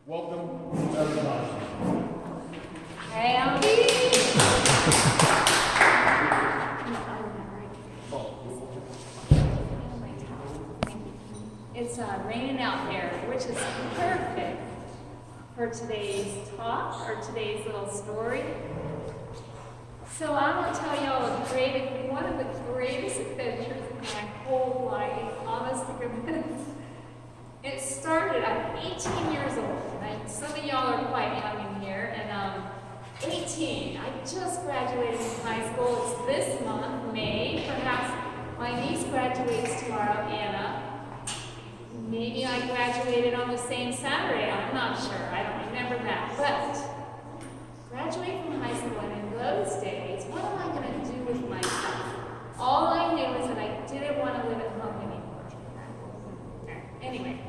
Welcome, everybody. Hey, Alfie. It's raining out there, which is perfect for today's talk or today's little story. So I want to tell y'all one of the greatest adventures in my whole life, honest to goodness. It started, I'm 18 years old, and some of y'all are quite young in here, and 18, I just graduated from high school. It's this month, May, perhaps my niece graduates tomorrow, Anna. Maybe I graduated on the same Saturday, I'm not sure, I don't remember that, but graduate from high school, and in those days, what am I going to do with myself? All I knew is that I didn't want to live at home anymore. Anyway,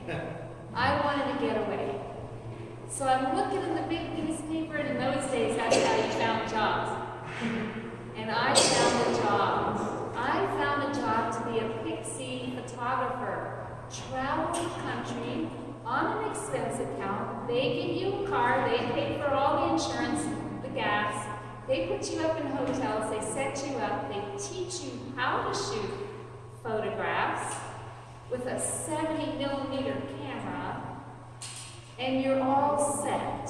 I wanted to get away. So I'm looking in the big newspaper, and in those days, that's how you found jobs. And I found a job. I found a job to be a pixie photographer. Travel the country on an expense account. They give you a car, they pay for all the insurance, the gas. They put you up in hotels, they set you up, they teach you how to shoot photographs with a 70mm camera, and you're all set.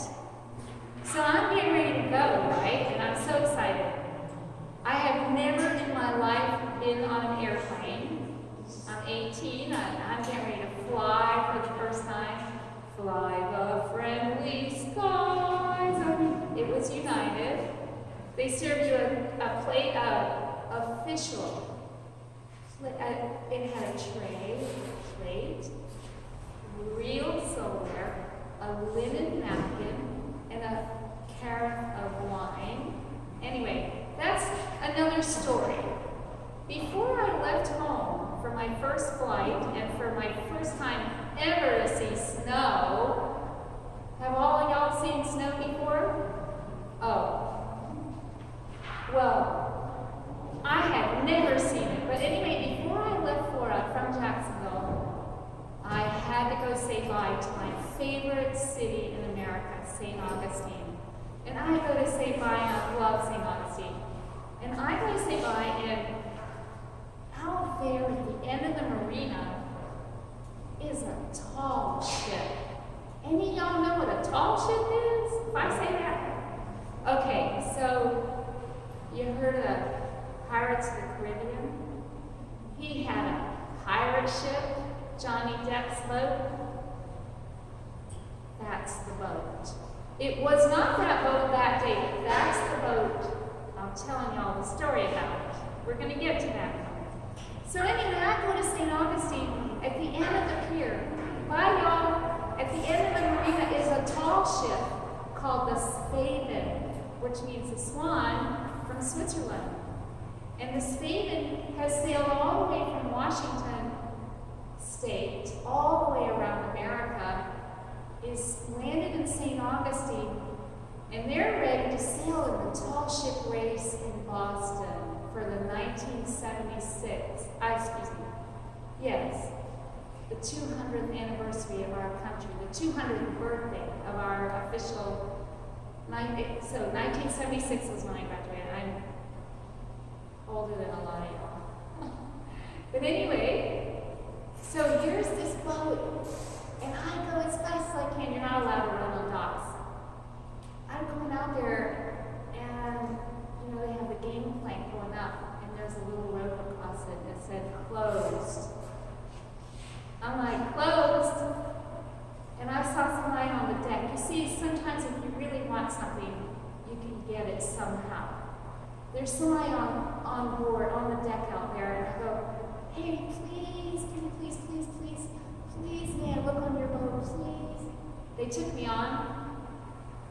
So I'm getting ready to go, right? And I'm so excited. I have never in my life been on an airplane. I'm 18, I'm getting ready to fly for the first time. Fly the friendly skies. It was United. They served you a plate of official. It had a plate, real silverware, a linen napkin, and a carafe of wine. Anyway, that's another story. Before I left home for my first flight and for my first time ever to see snow, have all of y'all seen snow before? Oh. Well, I had never seen it, but anyway, before I left from Jacksonville, I had to go say bye to my favorite city in America, St. Augustine. And I go to say bye, I love St. Augustine. And I go to say bye, and out there at the end of the marina is a tall ship. Any of y'all know what a tall ship is? If I say that? Okay, so you heard of the Pirates of the Caribbean? He had a pirate ship, Johnny Depp's boat. That's the boat. It was not that boat that day, but that's the boat I'm telling y'all the story about. We're going to get to that. So anyway, I go to St. Augustine at the end of the pier. By y'all, at the end of the marina is a tall ship called the Spaven, which means the swan from Switzerland. And the Spaven has sailed all the way from Washington State, all the way around America, is landed in St. Augustine, and they're ready to sail in the tall ship race in Boston for the 1976, the 200th anniversary of our country, the 200th birthday of our official, so 1976 was when I graduated. I'm older than a lot of y'all. But anyway, so here's this boat, and I go as fast as I can. You're not allowed to run on docks. I'm going out there, and they have the gangplank going up, and there's a little rope across it that said closed. I'm like, closed? And I saw somebody on the deck. You see, sometimes if you really want something, you can get it somehow. There's somebody on board, on the deck out there, and I go, hey, please, can you please, man, look on your boat, please. They took me on.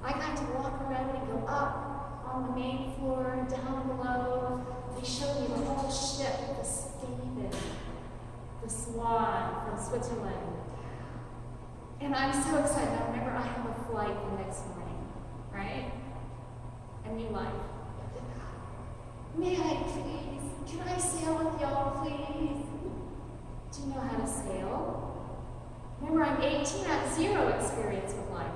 I got to walk around and go up on the main floor and down below. They showed me the whole ship, the Spaven, the Swan from Switzerland. And I'm so excited. I remember I have a flight the next morning, right? A new life. May I please? Can I sail with y'all, please? Do you know how to sail? Remember, I'm 18, I have zero experience with life.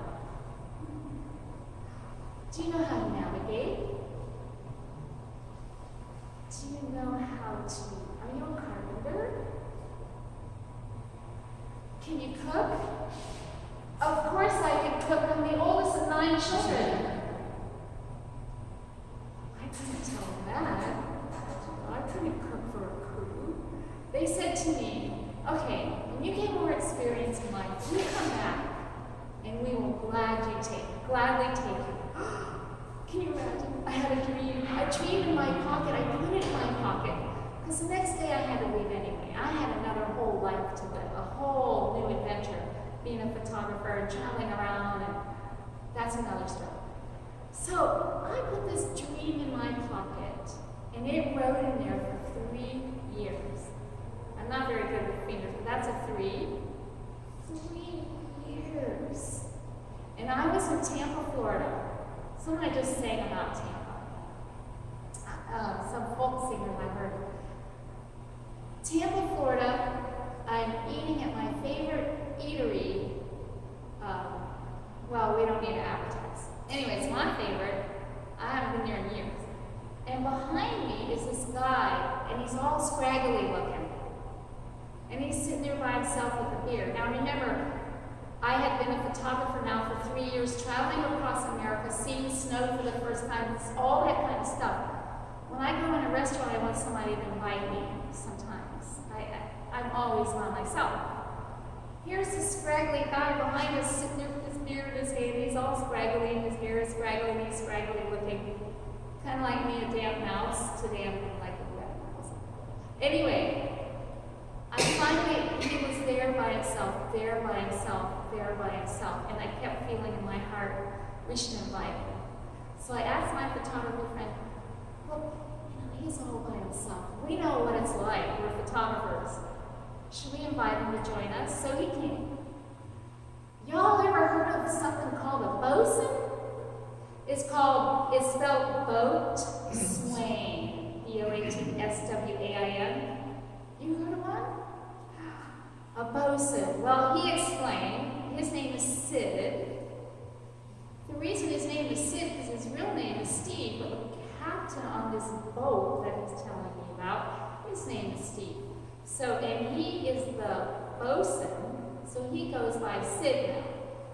my children. I couldn't tell them that. I couldn't cook for a crew. They said to me, okay, when you get more experience in life, you come back and we will gladly take you. Can you imagine? I had a dream in my pocket. I put it in my pocket. Because the next day I had to leave anyway. I had another whole life to live, a whole new adventure, being a photographer and traveling around, and that's another story. So I put this dream in my pocket, and it wrote in there for 3 years. I'm not very good with fingers, but that's a 3. 3 years. And I was in Tampa, Florida. Someone just sang about Tampa. Some folk singers I heard. Tampa, Florida, I'm eating at my favorite eatery. Well, we don't need to advertise. Anyways, my favorite. I haven't been there in years. And behind me is this guy, and he's all scraggly looking. And he's sitting there by himself with a beer. Now remember, I had been a photographer now for 3 years, traveling across America, seeing snow for the first time, all that kind of stuff. When I go in a restaurant, I want somebody to invite me sometimes. I'm always by myself. Here's this scraggly guy behind us sitting there with his beer in his hand. He's all scraggly, and his hair is scraggly, and he's scraggly looking. Kind of like me, a damp mouse. Today I'm like a wet mouse. Anyway, he was there by himself, there by himself, there by himself. And I kept feeling in my heart, we should invite him. So I asked my photographer friend, look, he's all by himself. We know what it's like. We're photographers. Should we invite him to join us? So he came. Y'all ever heard of something called a bosun? It's spelled boat swain. B-O-A-T-S-W-A-I-N. You heard of one? A bosun. Well, he explained, his name is Sid. The reason his name is Sid is his real name is Steve, but the captain on this boat that he's telling me about, his name is Steve. So, and he is the bosun, so he goes by Sid now.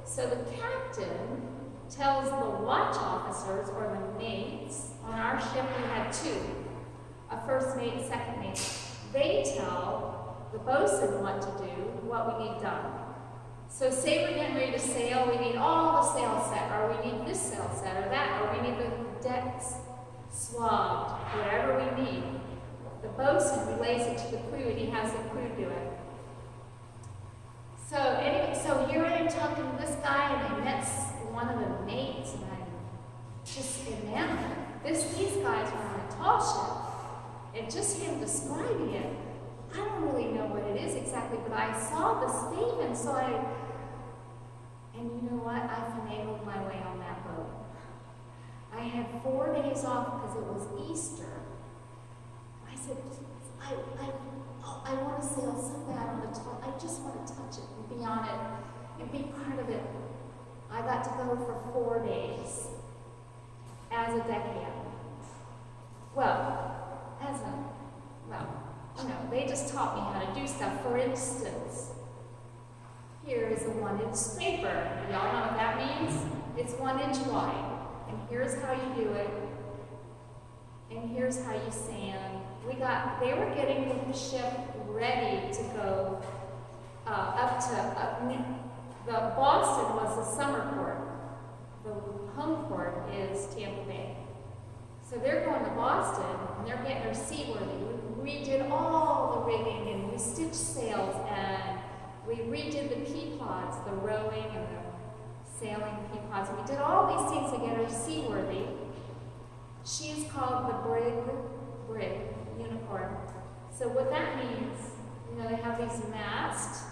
So the captain tells the watch officers, or the mates, on our ship we had 2, a first mate, second mate. They tell the bosun what to do, what we need done. So say we're getting ready to sail, we need all the sail set, or we need this sail set, or that, or we need the decks swabbed, whatever we need. The bosun relays it to the crew, and he has the crew do it. So anyway, so here I am talking to this guy, and I met one of the mates, and I'm just enamored. These guys were on a tall ship, and just him describing it, I don't really know what it is exactly, but I saw the statement, and you know what? I finagled my way on that boat. I had 4 days off because it was Easter. I said, I want to sail so bad on the top. I just want to touch it and be on it and be part of it. I got to go for 4 days as a deckhand. They just taught me how to do stuff. For instance, here is a 1-inch scraper. Y'all know what that means? It's 1 inch wide. And here's how you do it. And here's how you sand. They were getting the ship ready to go the Boston was the summer port. The home port is Tampa Bay. So they're going to Boston, and they're getting her seaworthy. We redid all the rigging, and we stitched sails, and we redid the P-pods, the rowing and the sailing P-pods. We did all these things to get her seaworthy. She's called the Brig, unicorn. So what that means, they have these masts,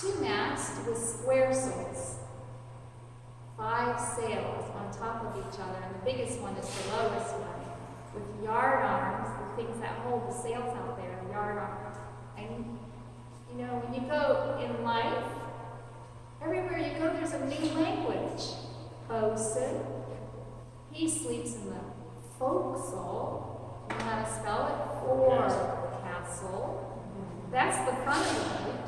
2 masts with square sails, 5 sails on top of each other, and the biggest one is the lowest one, with yard arms, the things that hold the sails out there, yard arms. And when you go in life, everywhere you go, there's a new language. Bosun, he sleeps in the forecastle. You know how to spell it? Forecastle. That's the front of the boat.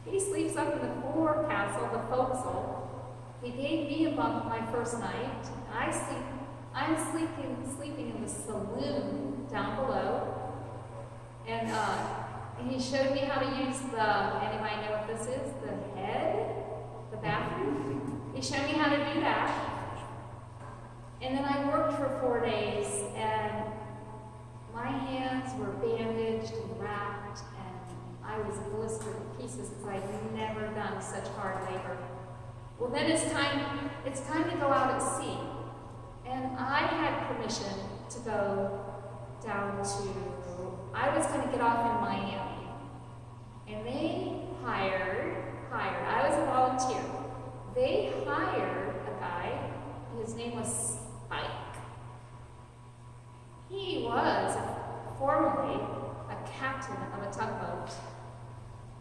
He sleeps up in the forecastle, the forecastle. He gave me a bunk my first night. I'm sleeping in the saloon down below. And he showed me how to use anybody know what this is? The head? The bathroom? He showed me how to do that. And then I worked for 4 days, and my hands were bandaged and wrapped, and I was blistered to pieces because I'd never done such hard labor. Well, then it's time to go out at sea. And I had permission to go down I was going to get off in Miami. And they hired, I was a volunteer. They hired a guy, his name was Spike. He was formerly a captain of a tugboat.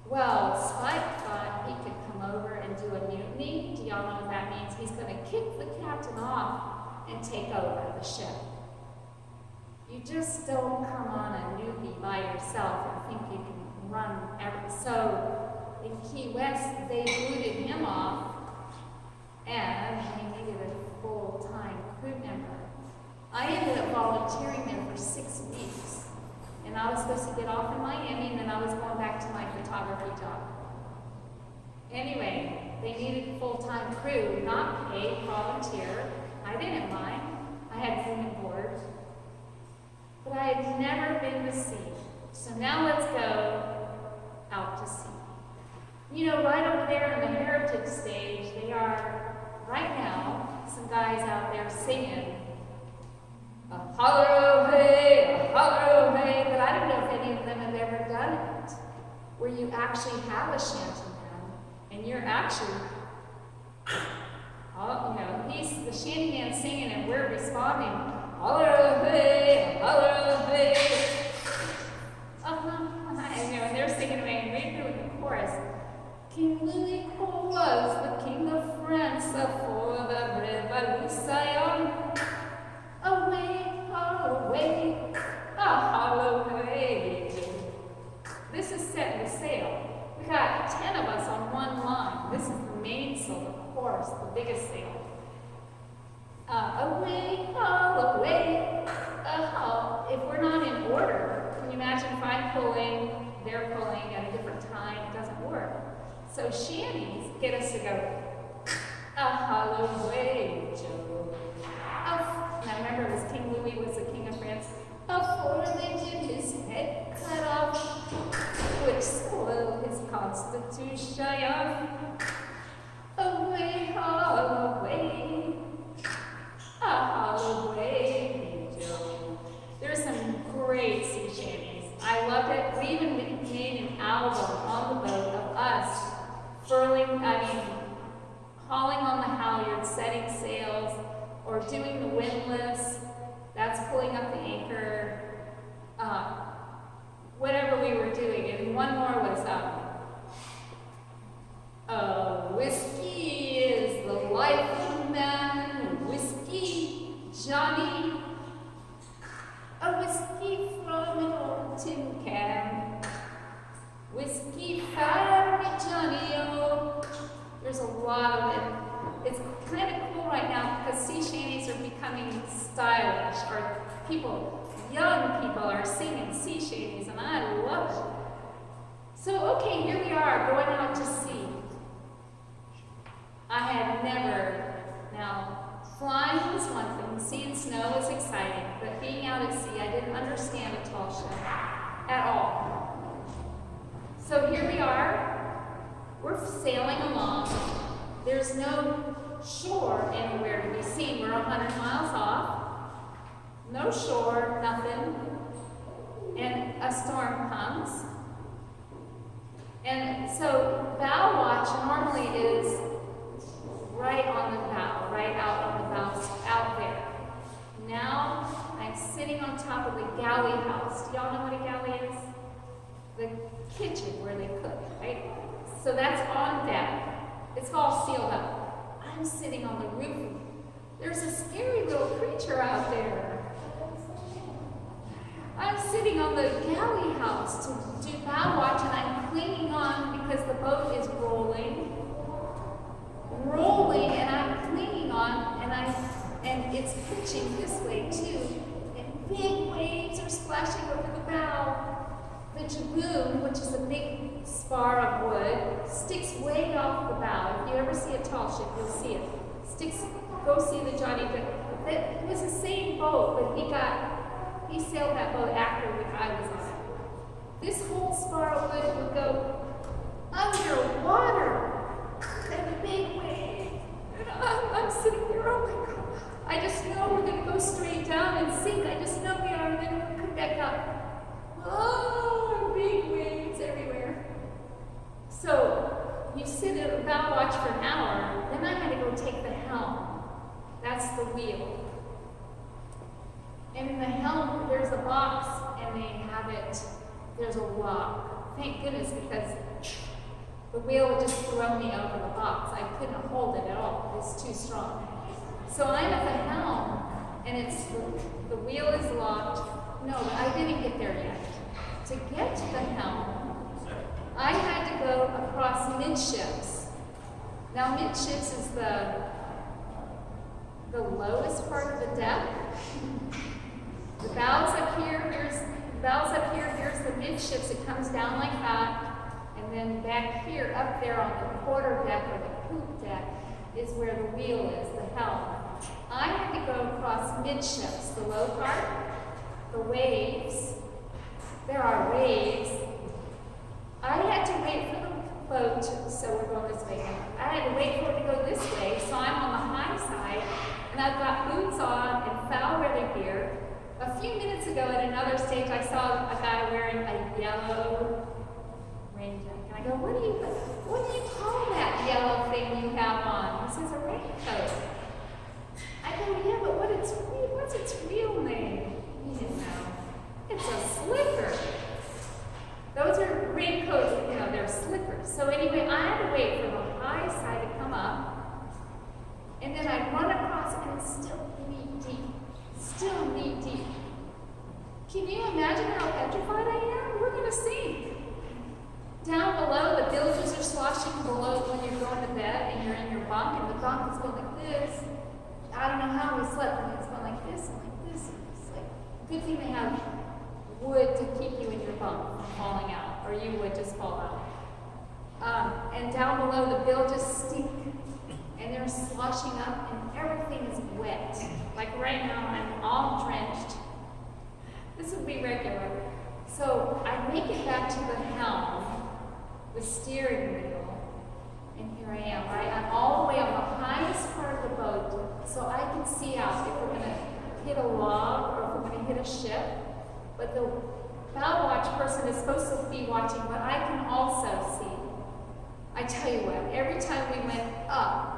Well, Spike thought he could come over and do a mutiny. Do y'all know what that means? He's going to kick the captain off and take over the ship. You just don't come on a newbie by yourself and think you can run everything. So in Key West, they booted him off, and they needed a full-time crew member. I ended up volunteering there for 6 weeks, and I was supposed to get off in Miami, and then I was going back to my photography job. Anyway, they needed full-time crew, not paid, volunteer. I didn't mind. I had room and board. But I had never been to sea. So now let's go out to sea. You know, right over there on the heritage stage, they are, right now, some guys out there singing, a holler hey, but I don't know if any of them have ever done it, where you actually have a shanty man, and you're actually, he's the shanty man singing, and we're responding, holler hey, and they're singing away, and we're doing the chorus. King Louis was the king of France for the revolution. Away, away. This is setting the sail. We got 10 of us on one line. This is the mainsail, the chorus, the biggest sail. Away, away. If we're not in order, can you imagine if I'm pulling, they're pulling at a different time? It doesn't work. So shanties get us to go, away, Joe. Now remember, it was King Louis was the king of France. Before they did his head cut off, which spoiled his constitution. Away, away, away, Joe. There's some great sea shanties. I loved it. We even made an album on the boat of us hauling on the halyards, setting sails, or doing the windlass. That's pulling up the anchor. Whatever we were doing. And one more was, whiskey is the life of man. Whiskey, Johnny. A whiskey from an old tin can. Whiskey fire me, Johnny, oh. There's a lot of it. It's kind of cool right now because sea shanties are becoming stylish, or young people are singing sea shanties, and I love it. So, okay, here we are going out to sea. I had never, now, flying was one thing, seeing snow was exciting, but being out at sea, I didn't understand a tall ship at all. So here we are. We're sailing along. There's no shore anywhere to be seen. We're 100 miles off. No shore, nothing. And a storm comes. And so bow watch normally is right on the bow, right out on the bow, out there. Now I'm sitting on top of the galley house. Do y'all know what a galley is? The kitchen where they cook, right? So that's on deck. It's all sealed up. I'm sitting on the roof. There's a scary little creature out there. I'm sitting on the galley house to do bow watch, and I'm clinging on because the boat is rolling, and flashing over the bow. The jibboom, which is a big spar of wood, sticks way off the bow. If you ever see a tall ship, you'll see it. Go see the Johnny Depp. It was the same boat, but he sailed that boat after I was on it. This whole spar of wood would go underwater and a big wave. And I'm sitting there, oh my God. I just know we're going to go straight down and sink. I just know we are, and then we'll come back up. Oh, big waves everywhere. So you sit at a bow watch for an hour, then I had to go take the helm. That's the wheel. And in the helm, there's a box, and they have it, there's a lock. Thank goodness, because the wheel would just throw me over the box. I couldn't hold it at all. It's too strong. So I'm at the helm, and the wheel is locked. No, but I didn't get there yet. To get to the helm, I had to go across midships. Now, midships is the lowest part of the deck. The bow's up here, here's the midships. It comes down like that. And then back here, up there on the quarter deck or the poop deck, is where the wheel is, the helm. I had to go across midships, the low part, the waves. There are waves. I had to wait for the boat, so we're going this way now. I had to wait for it to go this way, so I'm on the high side, and I've got boots on and foul weather gear. A few minutes ago at another stage, I saw a guy wearing a yellow rain jacket. And I go, what do you call that yellow thing you have on? He says, a raincoat. I go, yeah, but what's its real name? He didn't know. It's a slicker. Those are raincoats, they're slickers. So anyway, I had to wait for the high side to come up, and then I'd run across, and it's still knee-deep. Still knee-deep. Can you imagine how petrified I am? We're going to sink. Down below, the bilges are sloshing below when you're going to bed, and you're in your bunk, and the bunk is going like this. I don't know how we slept, and it's going like this and like this. And it's like, good thing they have wood to keep you in your bunk from falling out, or you would just fall out. And down below, the bilges stink, and they're sloshing up, and everything is wet. Like right now, I'm all drenched. This would be regular. So I make it back to the helm, the steering wheel, and here I am, right? I'm all the way on the highest part of the boat, so I can see out if we're going to hit a log or if we're going to hit a ship. But the bow watch person is supposed to be watching, but I can also see. I tell you what, every time we went up,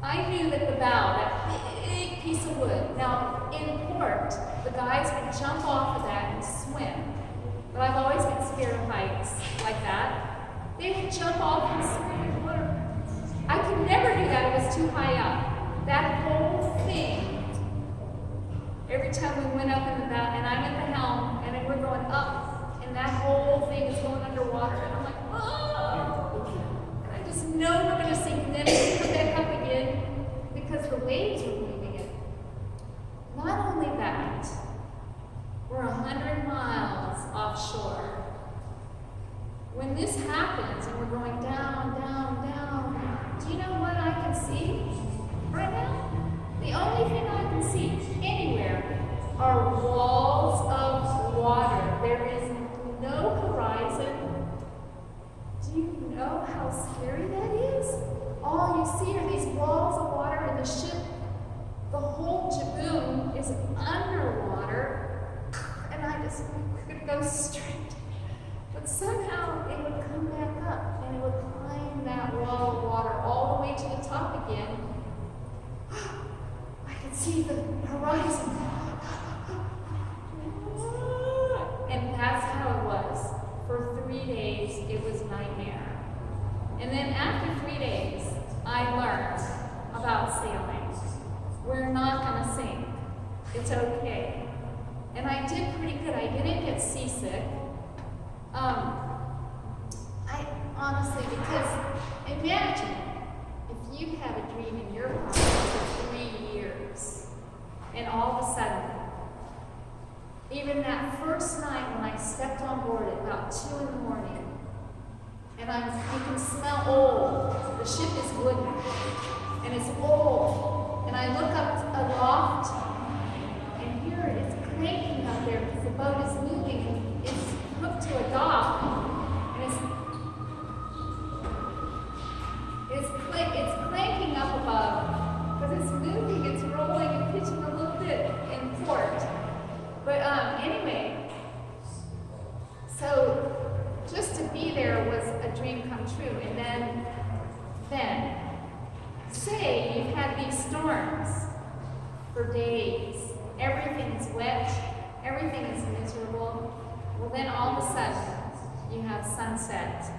I knew that the bow, that big piece of wood. Now, in port, the guys would jump off of that and swim. But I've always been scared of heights like that. They would jump off and swim in the water. I could never do that. It was too high up. That whole thing, every time we went up in the bow, and I'm at the helm, and then we're going up, and that whole thing is going underwater, and I'm like, oh! And I just know we're going to sink, and then we come back up again because the waves were moving it. Not only that, we're 100 miles offshore. When this happens and we're going down, down, down, do you know what I can see right now? The only thing I can see anywhere are walls of water. There is no horizon. Do you know how scary that is? All you see are these walls of water, and the ship, the whole jibboom is underwater. And I just could go straight. But somehow it would come back up, and it would climb that wall of water all the way to the top again. I could see the horizon. And that's how it was. For 3 days, it was a nightmare. And then after 3 days, I learned about sailing. We're not going to sink. It's okay. And I did pretty good. I didn't get seasick. I honestly, because imagine if you have a dream in your heart for 3 years, and all of a sudden wooden, and it's old. And I look up aloft, and here it's cranking up there because the boat is moving. It's hooked to a dock, and it's cranking up above because it's moving. It's rolling and pitching a little bit in port. But anyway, so just to be there was a dream come true. And then, say you've had these storms for days. Everything's wet. Everything is miserable. Well, then all of a sudden, you have sunset.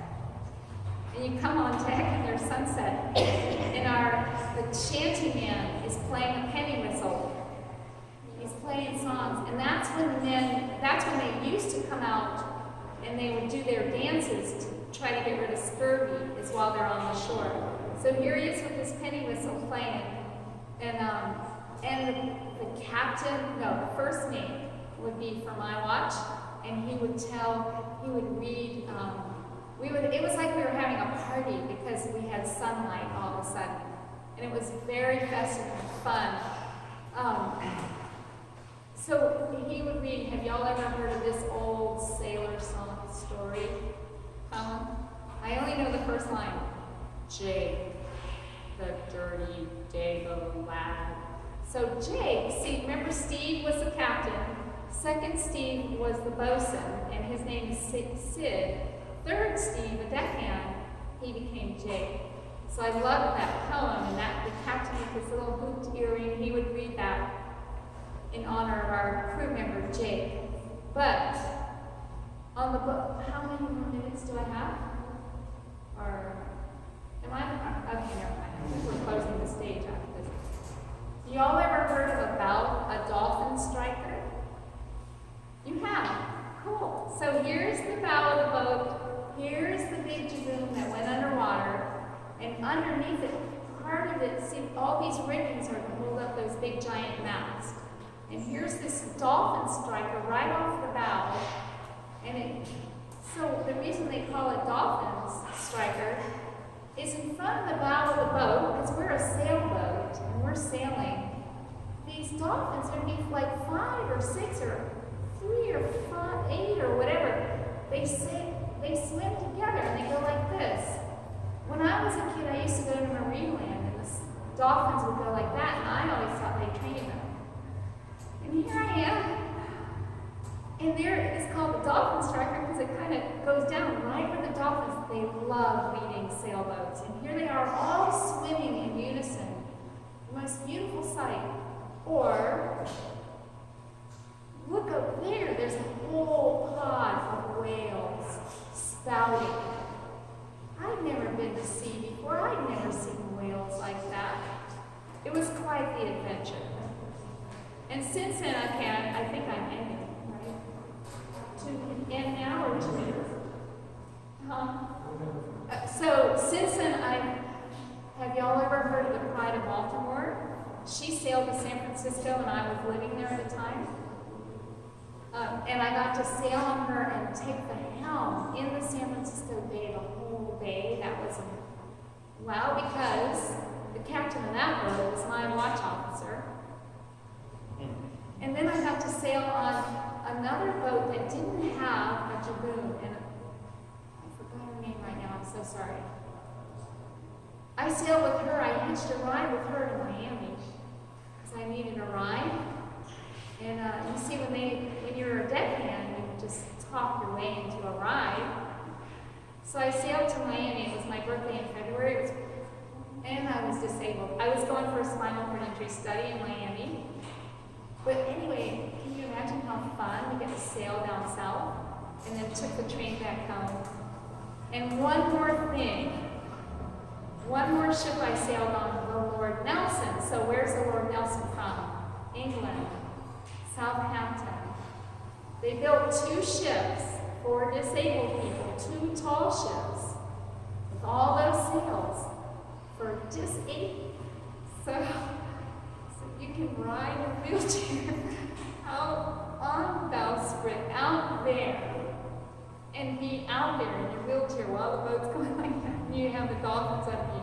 And you come on deck and there's sunset. And the shanty man is playing a penny whistle. He's playing songs. And that's when they used to come out and they would do their dances to try to get rid of scurvy, is while they're on the shore. So here he is with his penny whistle playing. And the captain, no, the first mate would be for my watch, and he would read, it was like we were having a party because we had sunlight all of a sudden. And it was very festive and fun. So he would read, have y'all ever heard of this old sailor song story? I only know the first line. Jake, the dirty Dago lad. So Jake, see, remember Steve was the captain. Second Steve was the bosun, and his name is Sid. Third Steve, a deckhand, he became Jake. So I loved that poem, and that the captain with his little hooped earring, he would read that in honor of our crew member, Jake. But on the book, how many more minutes do I have? Or am I? Okay, never mind. I think we're closing the stage after this. Y'all ever heard of a dolphin striker? You have. Cool. So here's the bow of the boat. Here's the big jibboom that went underwater. And underneath it, part of it, see, all these riggings are to hold up those big giant masts. And here's this dolphin striker right off the bow. So the reason they call it dolphin striker is in front of the bow of the boat, because we're a sailboat and we're sailing. These dolphins are be like 5 or 6 or 3 or 5, 8 or whatever. They swim together and they go like this. When I was a kid, I used to go to Marineland, and the dolphins would go like that, and I always thought they trained them. And here I am, and there it's called the Dolphin Striker because it kind of goes down right where the dolphins, they love leading sailboats. And here they are all swimming in unison. The most beautiful sight. Or, look up there, there's a whole pod of whales spouting. I'd never been to sea before. I'd never seen whales like that. It was quite the adventure. And since then, I think I'm ending, right? To end now or 2 minutes? So since then, have y'all ever heard of the Pride of Baltimore? She sailed to San Francisco, and I was living there at the time. And I got to sail on her and take the helm in the San Francisco Bay, the whole bay. That was wow, because the captain of that boat was my watch officer. And then I got to sail on another boat that didn't have a jibboom, and I forgot her name right now, I'm so sorry. I sailed with her, I hitched a ride with her to Miami, because I needed a ride. And you see, when you're a deckhand, you just talk your way into a ride. So I sailed to Miami. It was my birthday in February, and I was disabled. I was going for a spinal cord injury study in Miami. But anyway, can you imagine how fun to get to sail down south? And then took the train back home. And one more thing. One more ship I sailed on, the Lord Nelson. So where's the Lord Nelson from? England. Southampton. They built 2 ships for disabled people, 2 tall ships with all those sails for disabled. So you can ride a wheelchair out on bowsprit, out there, and be out there in your wheelchair while the boat's going like that, and you have the dolphins up you.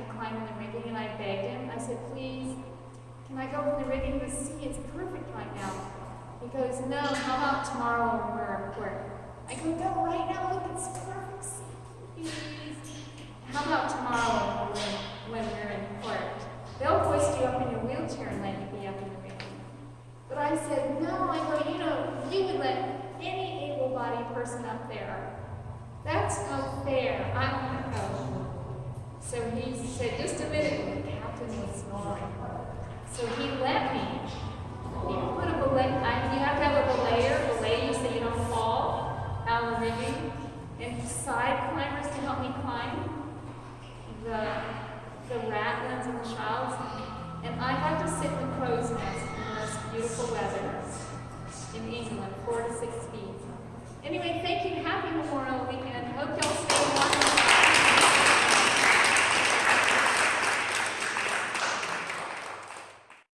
to climb in the rigging, and I begged him. I said, please, can I go in the rigging? The sea is perfect right now. He goes, no, how about tomorrow when we're in port? I go, no, right now, look, it's perfect sea, please. How about tomorrow when we're in port? They'll hoist you up in your wheelchair and let you be up in the rigging. But I said, no, I go, you would let any able-bodied person up there. That's no fair. I want to go. So he said, just a minute, and the captain was snoring. So he let me